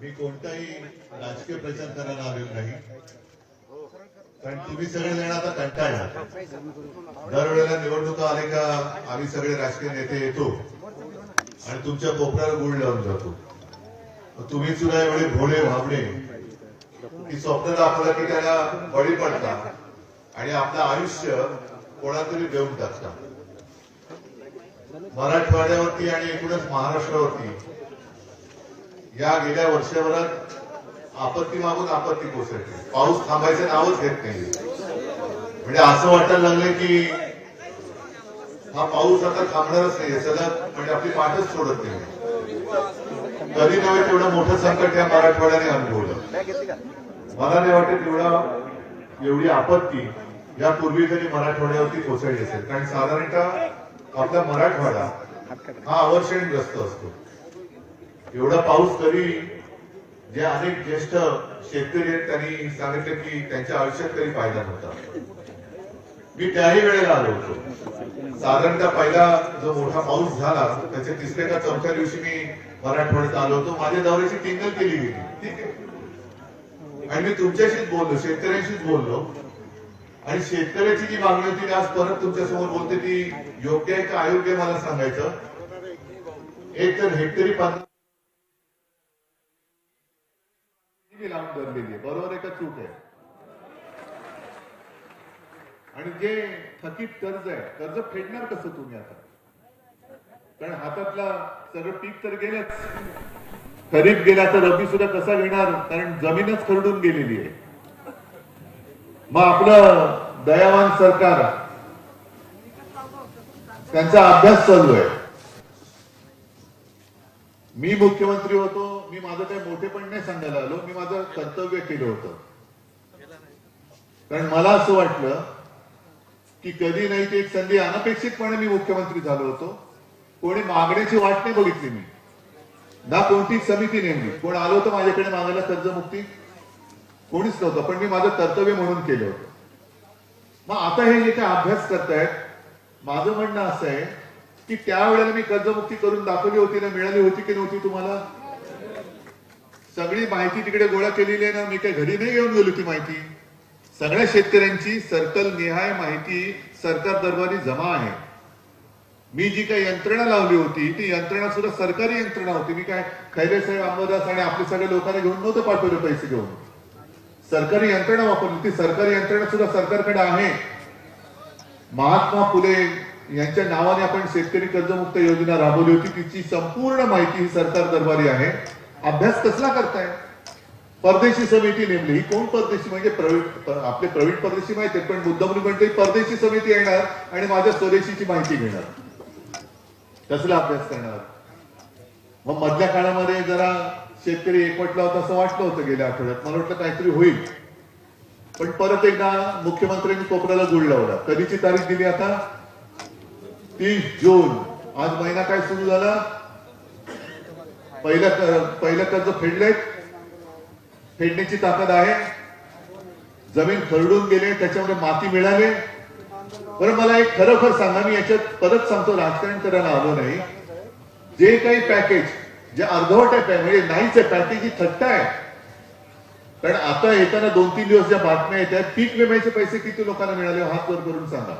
मी कोणताही राजकीय प्रचार करायला आलेलो नाही, कारण तुम्ही सगळे जण आता कंटाळला. दरवेळेला निवडणुका आले का आम्ही सगळे राजकीय नेते येतो आणि तुमच्या कोपऱ्याला गुळ लावून जातो. तुम्ही सुद्धा एवढे भोळे भावणे की स्वप्न दाखवलं की त्याला बळी पडता आणि आपलं आयुष्य कोणातरी देऊन टाकता. मराठवाड्यावरती आणि एकूणच महाराष्ट्रावरती या गेल्या वर्षभरात आपत्ती मागून आपत्ती कोसळते. पाऊस थांबायचं नावच घेत नाही. म्हणजे असं वाटायला लागलं की हा पाऊस आता थांबणारच नाहीये, सलग म्हणजे आपली पाठच सोडत नाही. कधी नव्हे तेवढं मोठं संकट या मराठवाड्याने अनुभवलं. मला नाही वाटत एवढी आपत्ती यापूर्वी तरी मराठवाड्यावरती कोसळली असेल, कारण साधारणतः आपला मराठवाडा हा अवर्षणग्रस्त असतो. एवढा पाऊस तरी जे अनेक ज्येष्ठ शेतकरी आहेत त्यांनी सांगितलं की त्यांच्या आयुष्यात तरी पाहिला नव्हता. मी त्याही वेळेला आलो होतो. साधारणतः पहिला जो मोठा पाऊस झाला त्याच्या तिसऱ्या का चौथ्या दिवशी मी मराठवाड्यात आलो होतो. माझ्या दौऱ्याची टिंगल केली गेली, ठीक आहे, आणि मी तुमच्याशीच बोललो, शेतकऱ्यांशीच बोललो. आणि शेतकऱ्याची जी मागणी होती आज परत तुमच्या समोर बोलते ती योग्य आहे का अयोग्य मला सांगायचं. एक तर हेक्टरी 50 लावून धरलेली आहे, बरोबर आहे का चूक आहे. आणि जे थकीत कर्ज आहे, कर्ज फेडणार कसं तुम्ही आता, कारण हातातला सगळं पीक तर गेलंच. खरीप गेला तर रब्बी सुद्धा कसा घेणार, कारण जमीनच खरडून गेलेली आहे. मग आपलं दयावान सरकार त्यांचा अभ्यास चालू आहे. मी मुख्यमंत्री होतो, मी माझं काही मोठेपण नाही सांगायला आलो, मी माझं कर्तव्य केलं होतं. कारण मला असं वाटलं की कधी नाही ती एक संधी अनपेक्षितपणे मी मुख्यमंत्री झालो होतो. कोणी मागण्याची वाट नाही बघितली मी, ना कोणती समिती नेमली. कोण आलो होतं माझ्याकडे मागायला कर्जमुक्ती, कोणीच नव्हतं, पण मी माझं कर्तव्य म्हणून केलं होतं. मग आता हे जे काय अभ्यास करतायत, माझं म्हणणं असं आहे की त्यावेळेला मी कर्जमुक्ती करून दाखवली होती ना, मिळाली होती की नव्हती तुम्हाला. सगळी माहिती तिकडे गोळा केलेली आहे ना, मी काही घरी नाही घेऊन गेलो. ती माहिती सगळ्या शेतकऱ्यांची सर्कल निहाय माहिती सरकार दरबारी जमा आहे. मी जी काही यंत्रणा लावली होती ती यंत्रणा सुद्धा सरकारी यंत्रणा होती. मी काय खैरे साहेब अंबादास आणि आपले सगळे लोकांना घेऊन नव्हतं पाठवले पैसे घेऊन, सरकारी यंत्रणा वापरली. ती सरकारी यंत्रणा सुद्धा सरकारकडे आहे. महात्मा फुले यांच्या नावाने आपण शेतकरी कर्जमुक्त योजना राबवली होती, तिची संपूर्ण माहिती ही सरकार दरबारी आहे. अभ्यास कसला करताय. परदेशी समिती नेमली. ही कोण परदेशी, म्हणजे आपले प्रवीण परदेशी माहिती आहे, पण मुद्दाम म्हणते परदेशी समिती येणार आणि माझ्या स्वदेशीची माहिती घेणार. कसला अभ्यास करणार. मग मधल्या काळामध्ये जरा शेतकरी एकवटला होता असं वाटलं होतं गेल्या आठवड्यात. मला वाटलं काहीतरी होईल, पण परत एकदा मुख्यमंत्र्यांनी कोपऱ्याला गुळ लावला. कधीची तारीख दिली आता, 30 जून. आज महिना काय सुरू झाला. पहिलं कर्ज फेडलेत, फेडण्याची ताकद आहे. जमीन खरडून गेले, त्याच्यामध्ये माती मिळाले. बरं मला एक खरोखर सांगा, मी याच्यात परत सांगतो, राजकारण करायला आलो नाही. जे काही पॅकेज जे अर्धवट आहे म्हणजे नाहीच आहे, पॅकेज ही थट्टा आहे. कारण आता येताना 2-3 दिवस ज्या बातम्या येत आहेत, पीक विम्याचे पैसे किती लोकांना मिळाले हात वर करून सांगा.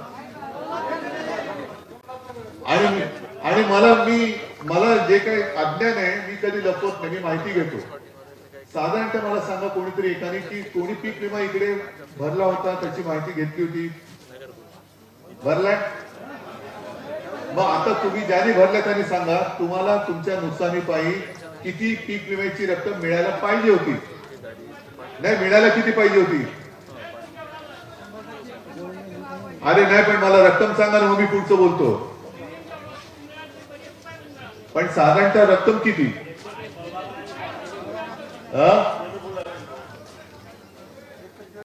आणि मला जे काही अज्ञान आहे मी कधी लपवत नाही, मी माहिती घेतो. साधारणतः मला सांगा कोणीतरी एकाने की कोणी पीक विमा इकडे भरला होता, त्याची माहिती घेतली होती, भरलाय. मग आता तुम्ही ज्याने भरल्या त्यांनी सांगा तुम्हाला तुमच्या नुकसानीपायी किती पीक विम्याची रक्कम मिळायला पाहिजे होती. नाही मिळायला किती पाहिजे होती. अरे नाही, पण मला रक्कम सांगा ना, मग मी पुढचं बोलतो. पण साधारणतः रक्कम किती.